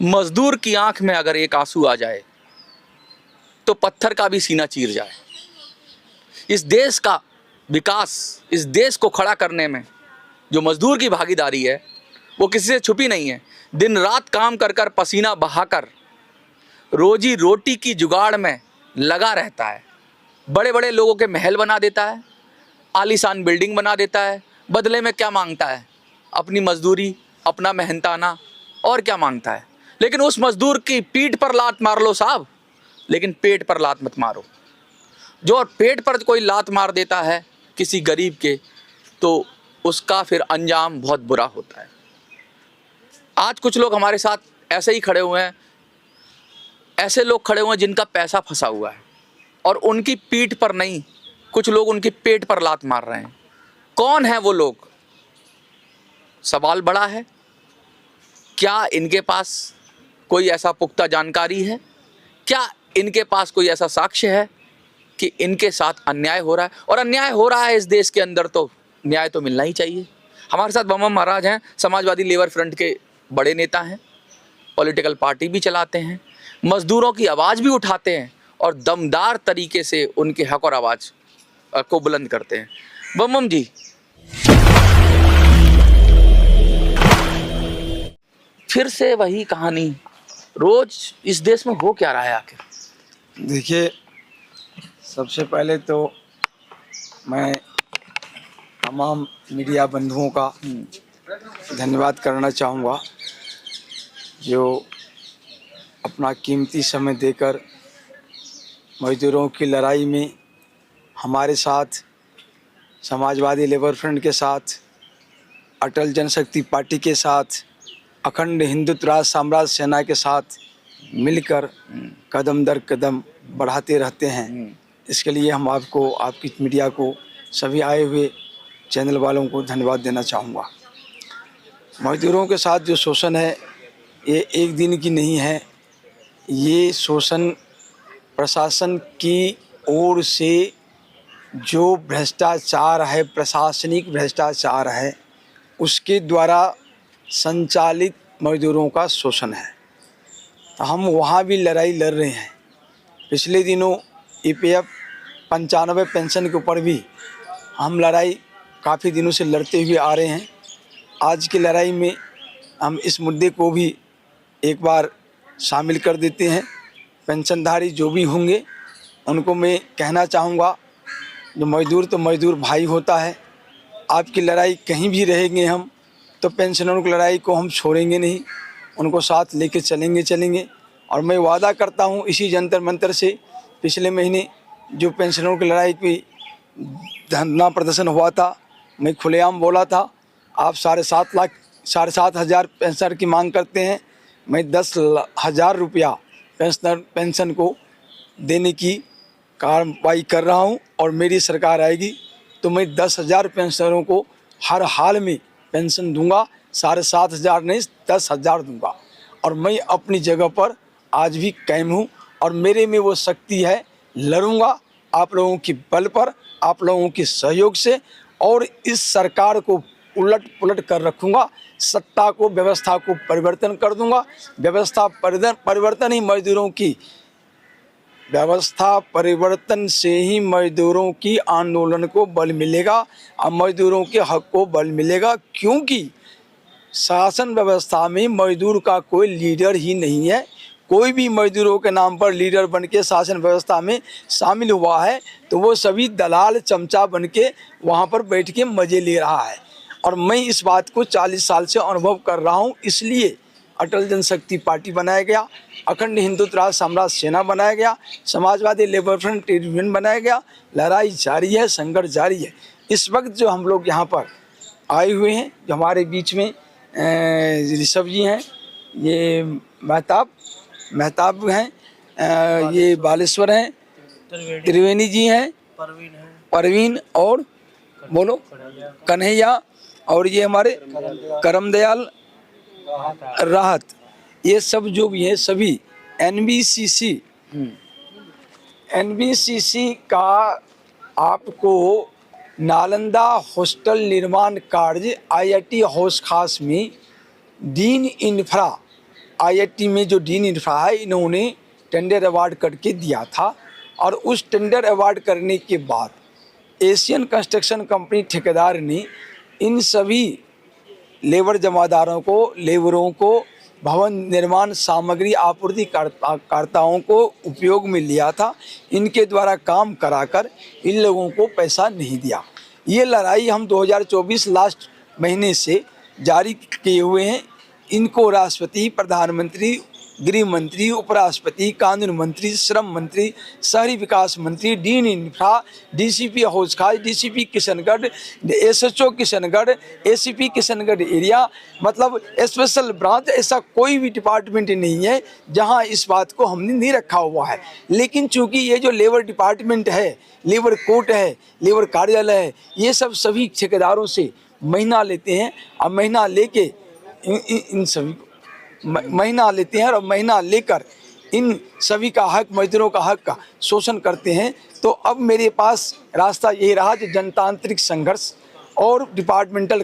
मजदूर की आंख में अगर एक आंसू आ जाए तो पत्थर का भी सीना चीर जाए। इस देश का विकास, इस देश को खड़ा करने में जो मजदूर की भागीदारी है वो किसी से छुपी नहीं है। दिन रात काम कर कर, पसीना बहाकर रोजी रोटी की जुगाड़ में लगा रहता है। बड़े बड़े लोगों के महल बना देता है, आलीशान बिल्डिंग बना देता है। बदले में क्या मांगता है? अपनी मजदूरी, अपना मेहनताना, और क्या मांगता है? लेकिन उस मजदूर की पीठ पर लात मार लो साहब, लेकिन पेट पर लात मत मारो। जो पेट पर कोई लात मार देता है किसी गरीब के, तो उसका फिर अंजाम बहुत बुरा होता है। आज कुछ लोग हमारे साथ ऐसे ही खड़े हुए हैं, ऐसे लोग खड़े हुए हैं जिनका पैसा फंसा हुआ है, और उनकी पीठ पर नहीं, कुछ लोग उनकी पेट पर लात मार रहे हैं। कौन है वो लोग? सवाल बड़ा है। क्या इनके पास कोई ऐसा पुख्ता जानकारी है? क्या इनके पास कोई ऐसा साक्ष्य है कि इनके साथ अन्याय हो रहा है? और अन्याय हो रहा है इस देश के अंदर तो न्याय तो मिलना ही चाहिए। हमारे साथ बम महाराज हैं, समाजवादी लेबर फ्रंट के बड़े नेता हैं, पॉलिटिकल पार्टी भी चलाते हैं, मजदूरों की आवाज़ भी उठाते हैं और दमदार तरीके से उनके हक और आवाज़ को बुलंद करते हैं। बम जी, फिर से वही कहानी, रोज इस देश में हो क्या रहा है आखिर? देखिए, सबसे पहले तो मैं तमाम मीडिया बंधुओं का धन्यवाद करना चाहूँगा जो अपना कीमती समय देकर मजदूरों की लड़ाई में हमारे साथ, समाजवादी लेबर फ्रंट के साथ, अटल जनशक्ति पार्टी के साथ, अखंड हिंदुत्व राज साम्राज्य सेना के साथ मिलकर कदम दर कदम बढ़ाते रहते हैं। इसके लिए हम आपको, आपकी मीडिया को, सभी आए हुए चैनल वालों को धन्यवाद देना चाहूँगा। मजदूरों के साथ जो शोषण है ये एक दिन की नहीं है। ये शोषण प्रशासन की ओर से जो भ्रष्टाचार है, प्रशासनिक भ्रष्टाचार है, उसके द्वारा संचालित मजदूरों का शोषण है। हम वहाँ भी लड़ाई लड़ रहे हैं। पिछले दिनों ईपीएफ 95 पेंशन के ऊपर भी हम लड़ाई काफ़ी दिनों से लड़ते हुए आ रहे हैं। आज की लड़ाई में हम इस मुद्दे को भी एक बार शामिल कर देते हैं। पेंशनधारी जो भी होंगे उनको मैं कहना चाहूँगा, जो मजदूर तो मजदूर भाई होता है। आपकी लड़ाई कहीं भी रहेंगे हम तो पेंशनरों की लड़ाई को हम छोड़ेंगे नहीं, उनको साथ लेके चलेंगे। और मैं वादा करता हूँ, इसी जंतर मंतर से पिछले महीने जो पेंशनरों की लड़ाई की धरना प्रदर्शन हुआ था, मैं खुलेआम बोला था, आप 7.5 हज़ार पेंशनर की मांग करते हैं, मैं 10,000 रुपया पेंशन को देने की कार्रवाई कर रहा हूं। और मेरी सरकार आएगी तो मैं 10,000 पेंशनरों को हर हाल में पेंशन दूंगा। 7,500 नहीं, 10,000 दूंगा। और मैं अपनी जगह पर आज भी कायम हूँ और मेरे में वो शक्ति है। लड़ूंगा आप लोगों की बल पर, आप लोगों के सहयोग से, और इस सरकार को उलट पुलट कर रखूंगा। सत्ता को, व्यवस्था को परिवर्तन कर दूंगा। व्यवस्था परिवर्तन ही मजदूरों की, व्यवस्था परिवर्तन से ही मजदूरों की आंदोलन को बल मिलेगा और मजदूरों के हक को बल मिलेगा। क्योंकि शासन व्यवस्था में मजदूर का कोई लीडर ही नहीं है। कोई भी मजदूरों के नाम पर लीडर बन के शासन व्यवस्था में शामिल हुआ है तो वो सभी दलाल, चमचा बन के वहाँ पर बैठ के मज़े ले रहा है। और मैं इस बात को 40 साल से अनुभव कर रहा हूँ। इसलिए अटल जनशक्ति पार्टी बनाया गया, अखंड हिंदुत्व राज साम्राज्य सेना बनाया गया, Samajwadi labour front trade union बनाया गया। लड़ाई जारी है, संघर्ष जारी है। इस वक्त जो हम लोग यहाँ पर आए हुए हैं, जो हमारे बीच में ऋषभ जी हैं, ये मेहताब हैं, ये बालेश्वर हैं, त्रिवेणी जी हैं, परवीन और बोलो कन्हैया, और ये हमारे करमदयाल राहत, ये सब जो भी हैं सभी एनबीसीसी का आपको नालंदा हॉस्टल निर्माण कार्य IIT हाउस खास में दीन इंफ्रा IIT में जो डीन इंफ्रा है, इन्होंने टेंडर अवार्ड करके दिया था, और उस टेंडर अवार्ड करने के बाद एशियन कंस्ट्रक्शन कंपनी ठेकेदार ने इन सभी लेबर जमादारों को, लेबरों को, भवन निर्माण सामग्री आपूर्तिकर्ताओं को उपयोग में लिया था। इनके द्वारा काम कराकर इन लोगों को पैसा नहीं दिया। ये लड़ाई हम 2024 लास्ट महीने से जारी किए हुए हैं। इनको राष्ट्रपति, प्रधानमंत्री, गृह मंत्री, उपराष्ट्रपति, कानून मंत्री, श्रम मंत्री, शहरी विकास मंत्री, डीन इंफ्रा, DCP हौज खास, DCP Kishangarh, SHO Kishangarh, ACP Kishangarh area, मतलब स्पेशल ब्रांच, ऐसा कोई भी डिपार्टमेंट नहीं है जहां इस बात को हमने नहीं रखा हुआ है। लेकिन चूंकि ये जो लेबर डिपार्टमेंट है, लेबर कोर्ट है, लेबर कार्यालय है, ये सब सभी ठेकेदारों से महीना लेते हैं, और महीना लेके इन सभी महीना लेते हैं, और महीना लेकर इन सभी का हक, मजदूरों का हक का शोषण करते हैं। तो अब मेरे पास रास्ता यही रहा कि जनतांत्रिक संघर्ष और डिपार्टमेंटल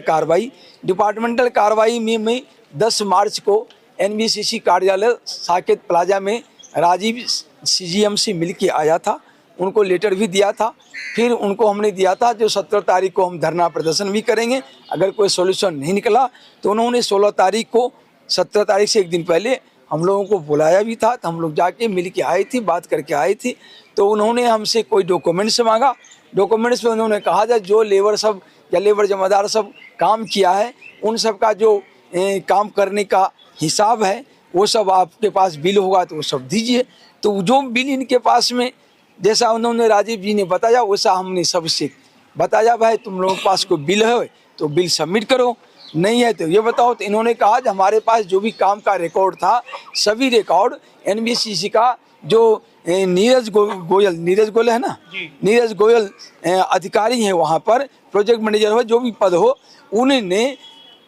कार्रवाई में मैं 10 मार्च को NBCC कार्यालय साकेत प्लाजा में राजीव CGM से मिल के आया था। उनको लेटर भी दिया था। फिर उनको हमने दिया था जो 17 तारीख को हम धरना प्रदर्शन भी करेंगे, अगर कोई सॉल्यूशन नहीं निकला तो उन्होंने 16 तारीख को, 17 तारीख से एक दिन पहले हम लोगों को बुलाया भी था। तो हम लोग जाके मिल के आए थे, बात करके आए थे। तो उन्होंने हमसे कोई डॉक्यूमेंट्स मांगा। डॉक्यूमेंट्स में उन्होंने कहा था जो लेबर सब या लेबर जमादार सब काम किया है, उन सब का जो काम करने का हिसाब है वो सब आपके पास बिल होगा तो वो सब दीजिए। तो जो बिल इनके पास में, जैसा उन्होंने राजीव जी ने बताया वैसा हमने सबसे बताया, भाई तुम लोगों के पास कोई बिल है तो बिल सबमिट करो, नहीं है तो ये बताओ। तो इन्होंने कहा कि हमारे पास जो भी काम का रिकॉर्ड था, सभी रिकॉर्ड NBCC का जो नीरज गोयल है ना, नीरज गोयल अधिकारी हैं वहाँ पर, प्रोजेक्ट मैनेजर हो, जो भी पद हो, उन्होंने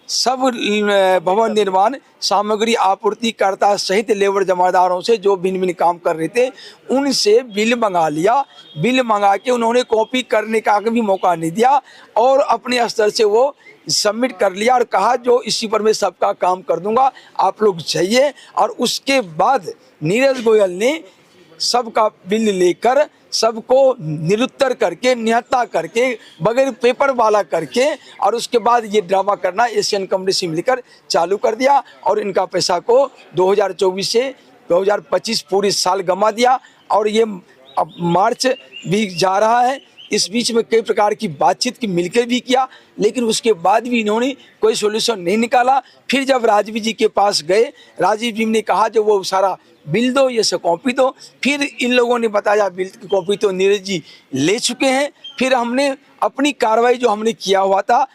सब भवन निर्माण सामग्री आपूर्तिकर्ता सहित लेबर जमादारों से जो भिन्न भिन्न काम कर रहे थे उनसे बिल मंगा लिया। बिल मंगा के उन्होंने कॉपी करने का भी मौका नहीं दिया और अपने स्तर से वो सबमिट कर लिया और कहा जो इसी पर मैं सबका काम कर दूंगा, आप लोग चाहिए। और उसके बाद नीरज गोयल ने सबका बिल लेकर सबको निरुत्तर करके, निहत्ता करके, बगैर पेपर वाला करके, और उसके बाद ये ड्रामा करना एशियन कंपनी से मिलकर चालू कर दिया और इनका पैसा को 2024 से 2025 पूरे साल गंवा दिया। और ये अब मार्च भी जा रहा है, इस बीच में कई प्रकार की बातचीत की मिलकर भी किया, लेकिन उसके बाद भी इन्होंने कोई सॉल्यूशन नहीं निकाला। फिर जब राजीव जी के पास गए, राजीव जी ने कहा जो वो सारा बिल दो, ये सब कॉपी दो। फिर इन लोगों ने बताया बिल की कॉपी तो नीरज जी ले चुके हैं। फिर हमने अपनी कार्रवाई जो हमने किया हुआ था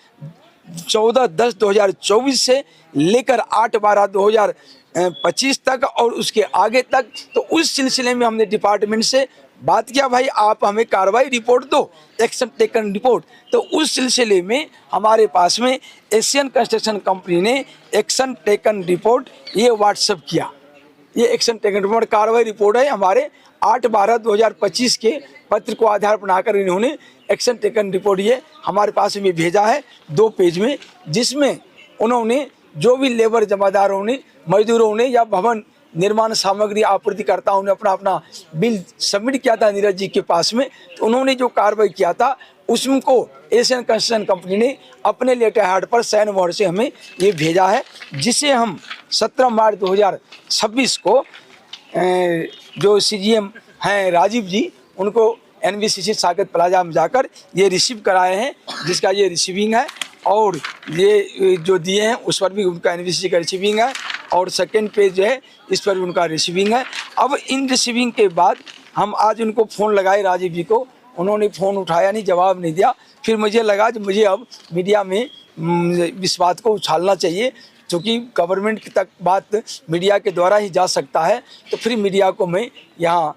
14/10/2024 से लेकर 8/12/2025 तक और उसके आगे तक, तो उस सिलसिले में हमने डिपार्टमेंट से बात किया, भाई आप हमें कार्रवाई रिपोर्ट दो, एक्शन टेकन रिपोर्ट। तो उस सिलसिले में हमारे पास में एशियन कंस्ट्रक्शन कंपनी ने एक्शन टेकन रिपोर्ट ये व्हाट्सएप किया। ये एक्शन टेकन रिपोर्ट कार्रवाई रिपोर्ट है हमारे 8/12/2025 के पत्र को आधार बनाकर इन्होंने एक्शन टेकन रिपोर्ट ये हमारे पास में भेजा है 2 पेज में, जिसमें उन्होंने जो भी लेबर जमादारों ने, मजदूरों ने या भवन निर्माण सामग्री आपूर्तिकर्ताओं ने अपना अपना बिल सबमिट किया था नीरज जी के पास में। तो उन्होंने जो कार्रवाई किया था उसको एशियन कंस्ट्रक्शन कंपनी ने अपने लेटर हेड पर साइन मोहर से हमें ये भेजा है, जिसे हम 17 मार्च 2026 को जो CGM हैं राजीव जी, उनको NBCC साकेत प्लाजा में जाकर ये रिसीव कराए हैं, जिसका ये रिसीविंग है। और ये जो दिए हैं उस पर भी उनका NBCC का रिसीविंग है और सेकेंड पेज जो है इस पर भी उनका रिसीविंग है। अब इन रिसीविंग के बाद हम आज उनको फ़ोन लगाए राजीव जी को, उन्होंने फ़ोन उठाया नहीं, जवाब नहीं दिया। फिर मुझे लगा कि मुझे अब मीडिया में इस बात को उछालना चाहिए, क्योंकि गवर्नमेंट तक बात मीडिया के द्वारा ही जा सकता है। तो फिर मीडिया को मैं यहाँ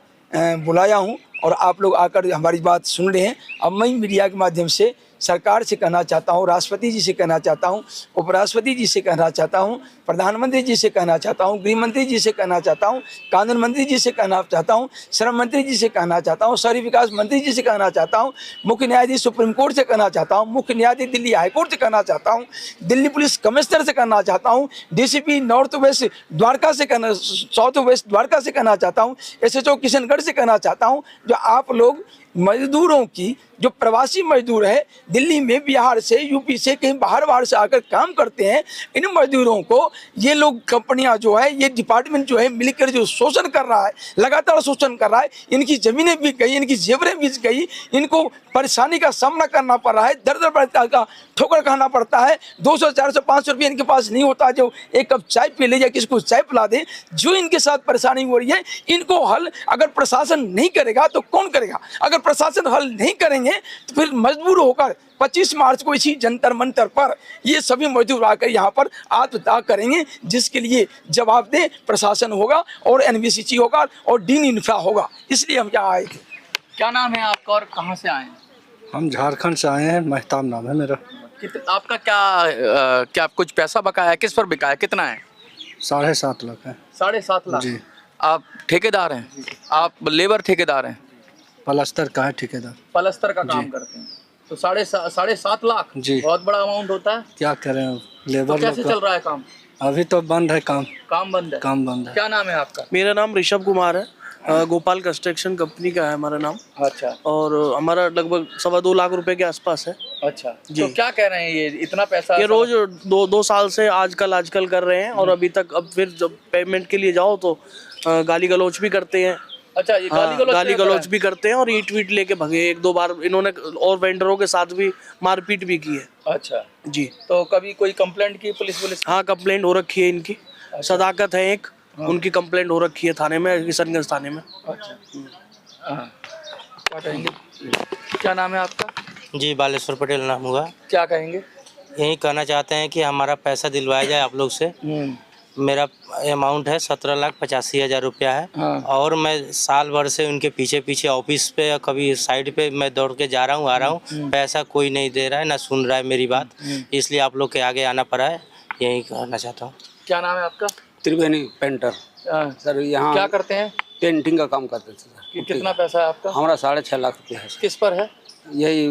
बुलाया हूँ और आप लोग आकर हमारी बात सुन रहे हैं। अब मैं मीडिया के माध्यम से सरकार से कहना चाहता हूँ, राष्ट्रपति जी से कहना चाहता हूँ, उपराष्ट्रपति जी से कहना चाहता हूँ, प्रधानमंत्री जी से कहना चाहता हूँ, गृह मंत्री जी से कहना चाहता हूँ, कानून मंत्री जी से कहना चाहता हूँ, श्रम मंत्री जी से कहना चाहता हूँ, शहरी विकास मंत्री जी से कहना चाहता हूँ, मुख्य न्यायाधीश सुप्रीम कोर्ट से कहना चाहता हूँ, मुख्य न्यायाधीश दिल्ली हाईकोर्ट से कहना चाहता हूँ, दिल्ली पुलिस कमिश्नर से कहना चाहता हूँ, डीसीपी नॉर्थ वेस्ट द्वारका से कहना, साउथ वेस्ट द्वारका से कहना चाहता हूँ, एसएचओ किशनगढ़ से कहना चाहता हूँ, जो आप लोग मजदूरों की, जो प्रवासी मजदूर है दिल्ली में, बिहार से, यूपी से, कहीं बाहर से आकर काम करते हैं, इन मजदूरों को ये लोग कंपनियां जो है, ये डिपार्टमेंट जो है मिलकर जो शोषण कर रहा है, लगातार शोषण कर रहा है, इनकी ज़मीनें बिक गई, इनकी जेवरें बिक गई, इनको परेशानी का सामना करना पड़ रहा है, दर प्रकार का ठोकर खाना पड़ता है। 200, 400, 500 रुपये इनके पास नहीं होता जो एक कप चाय पी ले या किसी को चाय पिला दे। जो इनके साथ परेशानी हो रही है, इनको हल अगर प्रशासन नहीं करेगा तो कौन करेगा? अगर प्रशासन हल नहीं करेंगे तो फिर मजबूर होकर 25 मार्च को इसी जंतर मंतर पर ये सभी मजदूर आकर यहाँ पर आत्मदाह करेंगे, जिसके लिए जवाबदेह प्रशासन होगा और एनबीसीसी होगा और डीन इंफ्रा होगा। इसलिए हम यहाँ आए थे। क्या नाम है आपका और कहाँ से आए हैं? हम झारखंड से आए हैं, महताब नाम है मेरा। आपका क्या कुछ पैसा बकाया है? किस पर बिका है? कितना है? 7.5 लाख है। 7.5 लाख जी। आप ठेकेदार हैं? आप लेबर ठेकेदार हैं? पलस्तर का है ठेकेदार। पलस्तर का काम करते हैं तो 7.5 लाख जी, बहुत बड़ा अमाउंट होता है। क्या करें लेबर तो कैसे चल रहा है काम? अभी तो बंद है काम बंद है। काम बंद है। क्या नाम है आपका? मेरा नाम ऋषभ कुमार है, गोपाल कंस्ट्रक्शन कंपनी का है हमारा नाम। अच्छा। और हमारा लगभग 2.25 लाख रुपए के आसपास है। अच्छा जी। तो क्या कह रहे हैं ये इतना पैसा? ये रोज दो साल से आजकल कर रहे हैं और अभी तक, अब फिर जब पेमेंट के लिए जाओ तो गाली गलौच भी करते हैं। अच्छा, ये गाली गलौच भी करते हैं और ईट वीट लेके भगे। 1-2 बार इन्होंने और वेंडरों के साथ भी मारपीट भी की है। अच्छा जी। तो कभी कोई कंप्लेंट की पुलिस? हाँ, कंप्लेंट हो रखी है इनकी। सदाकत है एक, उनकी कंप्लेंट हो रखी है थाने में, किशनगंज थाने में। अच्छा। क्या कहेंगे? क्या नाम है आपका? जी, बालेश्वर पटेल नाम हुआ। क्या कहेंगे? यही कहना चाहते हैं कि हमारा पैसा दिलवाया जाए आप लोग से। मेरा अमाउंट है 17,85,000 रुपया है। हाँ। और मैं साल भर से उनके पीछे ऑफिस पे या कभी साइड पे मैं दौड़ के जा रहा हूँ, आ रहा हूँ, पैसा कोई नहीं दे रहा है, ना सुन रहा है मेरी बात। इसलिए आप लोग के आगे आना पड़ा है, यही कहना चाहता हूँ। क्या नाम है आपका? त्रिवेणी पेंटर सर। यहाँ क्या करते हैं? पेंटिंग का काम करते थे सर। कितना पैसा है आपका? हमारा 6.5 लाख रुपये है सर। किस पर है? यही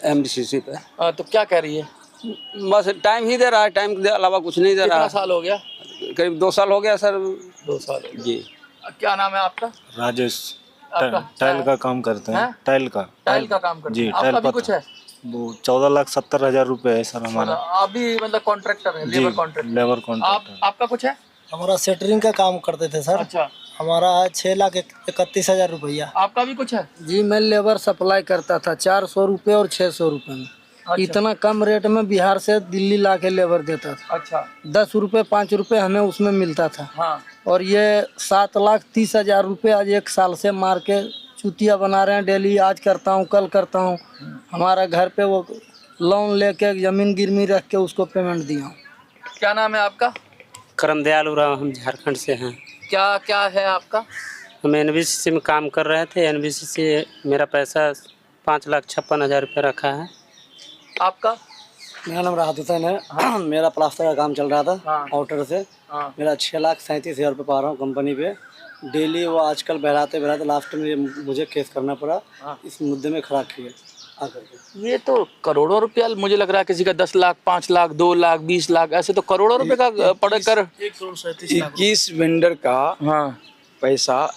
एमडीसीसी पे। तो क्या कह रही है? बस टाइम ही दे रहा है, टाइम के अलावा कुछ नहीं दे रहा है। कितना साल हो गया? करीब 2 साल हो गया सर। 2 साल हो गया। जी। क्या नाम है आपका? राजेश। आपका टाइल का काम करते हैं। टाइल का काम करते जी। हैं। आपका भी कुछ है? वो 14,70,000 रुपए है सर हमारा। आप भी मतलब कॉन्ट्रैक्टर है? Labour contractor? Labour contractor. आपका कुछ है? हमारा सेटरिंग का काम करते थे सर। अच्छा। हमारा है 6,31,000 रुपया। आपका भी कुछ है? जी, मैं लेबर सप्लाई करता था 400 रुपये और 600 रुपये में। अच्छा। इतना कम रेट में बिहार से दिल्ली ला के लेबर देता था। अच्छा। 10 रुपये 5 रुपये हमें उसमें मिलता था। हाँ। और ये 7,30,000 रुपये आज 1 साल से मार के चुतिया बना रहे हैं। डेली आज करता हूँ, कल करता हूँ। हमारा घर पे वो लोन लेके ज़मीन गिरवी रख के उसको पेमेंट दिया। क्या नाम है आपका? करमदयाल उराव, हम झारखंड से हैं। क्या है आपका? हम एनबीसीसी में काम कर रहे थे। एनबीसीसी मेरा पैसा 5,56,000 रुपये रखा है। आपका? मेरा नाम राहत हुसैन है। मेरा प्लास्टर का काम चल रहा था। हाँ। आउटर से। हाँ। मेरा 6,37,000 रुपये पा रहा हूँ कंपनी पे डेली। वो आजकल बहराते लास्ट में मुझे केस करना पड़ा। हाँ। इस मुद्दे में खड़ा किए आकर। ये तो करोड़ों रुपया मुझे लग रहा है। किसी का 10 लाख, 5 लाख, 2 लाख, 20 लाख, ऐसे तो करोड़ों रुपए का पड़कर 21 वेंडर का हाँ पैसा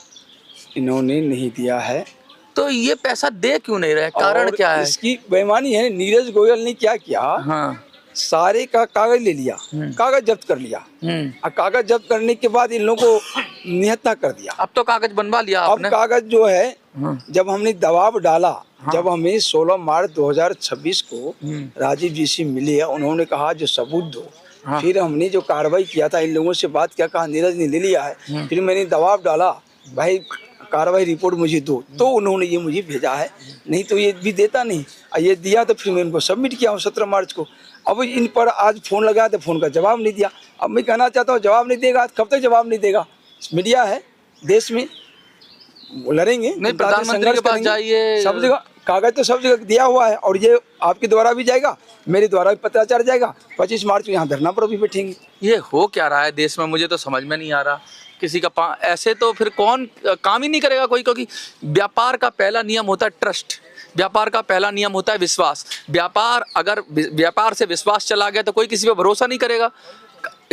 इन्होंने नहीं दिया है। तो ये पैसा दे क्यों नहीं रहे? कारण और क्या है? इसकी बेईमानी है। नीरज गोयल ने क्या किया, हाँ। सारे का कागज ले लिया, कागज जब्त कर लिया। और कागज जब्त करने के बाद इन लोगों को निहत्था कर दिया। अब तो कागज बनवा लिया अब आपने। कागज जो है, जब हमने दबाव डाला, जब हमें 16 मार्च 2026 को राजीव जी से मिले, उन्होंने कहा जो सबूत दो। फिर हमने जो कार्रवाई किया था, इन लोगों से बात किया, कहा नीरज ने ले लिया है। फिर मैंने दबाव डाला, भाई कार्रवाई रिपोर्ट मुझे दो, तो उन्होंने ये मुझे भेजा है। नहीं तो ये भी देता नहीं। और ये दिया तो फिर मैं इनको सबमिट किया हूँ 17 मार्च को। अब इन पर आज फ़ोन लगाया तो फ़ोन का जवाब नहीं दिया। अब मैं कहना चाहता हूँ जवाब नहीं देगा, कब तक जवाब नहीं देगा? मीडिया है देश में, वो लड़ेंगे। नहीं, प्रधानमंत्री के पास जाइए, सब जगह कागज तो सब जगह दिया हुआ है और ये आपके द्वारा भी जाएगा, मेरे द्वारा भी पत्राचार जाएगा। 25 मार्च को यहाँ धरना पर भी बैठेंगे। ये हो क्या रहा है देश में, मुझे तो समझ में नहीं आ रहा। किसी का ऐसे तो फिर कौन काम ही नहीं करेगा कोई, क्योंकि व्यापार का पहला नियम होता है ट्रस्ट, व्यापार का पहला नियम होता है विश्वास। व्यापार अगर व्यापार से विश्वास चला गया तो कोई किसी पे भरोसा नहीं करेगा।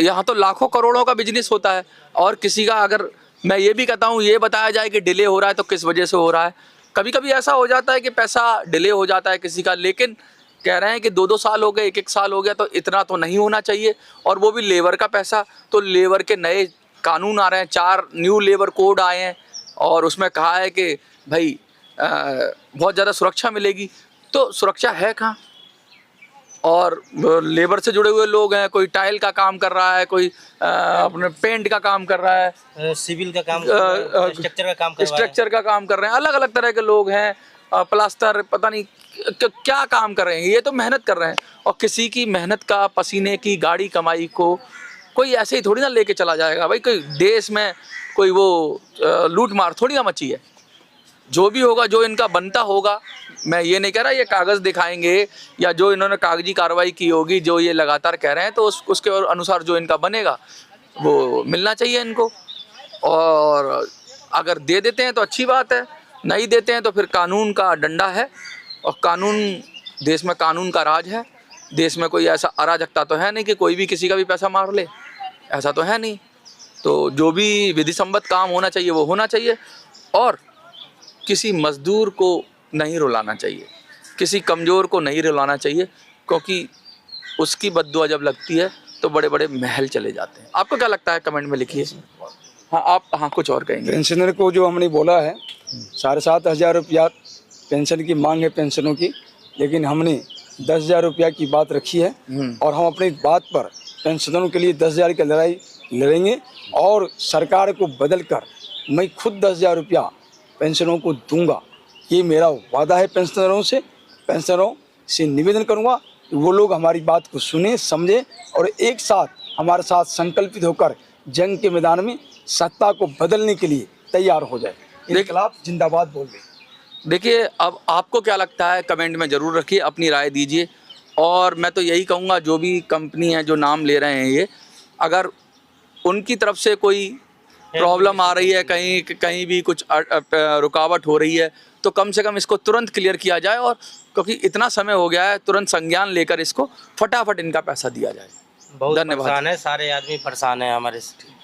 यहाँ तो लाखों करोड़ों का बिजनेस होता है और किसी का अगर मैं ये भी कहता हूँ ये बताया जाए कि डिले हो रहा है तो किस वजह से हो रहा है। कभी कभी ऐसा हो जाता है कि पैसा डिले हो जाता है किसी का, लेकिन कह रहे हैं कि 2-2 साल हो गए, 1-1 साल हो गया, तो इतना तो नहीं होना चाहिए। और वो भी लेबर का पैसा, तो लेबर के नए कानून आ रहे हैं, 4 न्यू लेबर कोड आए हैं और उसमें कहा है कि भाई बहुत ज़्यादा सुरक्षा मिलेगी। तो सुरक्षा है कहाँ? और लेबर से जुड़े हुए लोग हैं, कोई टाइल का काम कर रहा है, कोई अपने पेंट का काम कर रहा है, सिविल का काम, स्ट्रक्चर का काम कर रहे हैं, अलग अलग तरह के लोग हैं, प्लास्टर पता नहीं क्या काम कर रहे हैं। ये तो मेहनत कर रहे हैं और किसी की मेहनत का, पसीने की, गाड़ी कमाई को कोई ऐसे ही थोड़ी ना लेके चला जाएगा। भाई कोई देश में कोई वो लूट मार थोड़ी ना मची है। जो भी होगा, जो इनका बनता होगा, मैं ये नहीं कह रहा ये कागज़ दिखाएंगे या जो इन्होंने कागजी कार्रवाई की होगी, जो ये लगातार कह रहे हैं, तो उसके अनुसार जो इनका बनेगा वो मिलना चाहिए इनको। और अगर दे देते हैं तो अच्छी बात है, नहीं देते हैं तो फिर कानून का डंडा है और कानून, देश में कानून का राज है। देश में कोई ऐसा अराजकता तो है नहीं कि कोई भी किसी का भी पैसा मार ले, ऐसा तो है नहीं। तो जो भी विधि सम्मत काम होना चाहिए वो होना चाहिए और किसी मजदूर को नहीं रुलाना चाहिए, किसी कमज़ोर को नहीं रुलाना चाहिए, क्योंकि उसकी बद्दुआ जब लगती है तो बड़े बड़े महल चले जाते हैं। आपको क्या लगता है, कमेंट में लिखिए। हाँ आप कुछ और कहेंगे। पेंशनर को जो हमने बोला है 7,500 रुपया पेंशन की मांग है पेंशनों की, लेकिन हमने 10,000 रुपया की बात रखी है और हम अपनी बात पर पेंशनरों के लिए 10,000 की लड़ाई लड़ेंगे और सरकार को बदल कर मैं खुद 10,000 रुपया पेंशनरों को दूंगा। ये मेरा वादा है पेंशनरों से निवेदन करूंगा कि वो लोग हमारी बात को सुने, समझे और एक साथ हमारे साथ संकल्पित होकर जंग के मैदान में सत्ता को बदलने के लिए तैयार हो जाए। इनके खिलाफ जिंदाबाद बोल रहे। देखिए, अब आपको क्या लगता है कमेंट में ज़रूर रखिए, अपनी राय दीजिए। और मैं तो यही कहूँगा, जो भी कंपनी है जो नाम ले रहे हैं ये, अगर उनकी तरफ से कोई प्रॉब्लम आ रही है, कहीं भी कुछ रुकावट हो रही है, तो कम से कम इसको तुरंत क्लियर किया जाए। और क्योंकि इतना समय हो गया है, तुरंत संज्ञान लेकर इसको फटाफट इनका पैसा दिया जाए। बहुत धन्यवाद। परेशान है, सारे आदमी परेशान है हमारे से।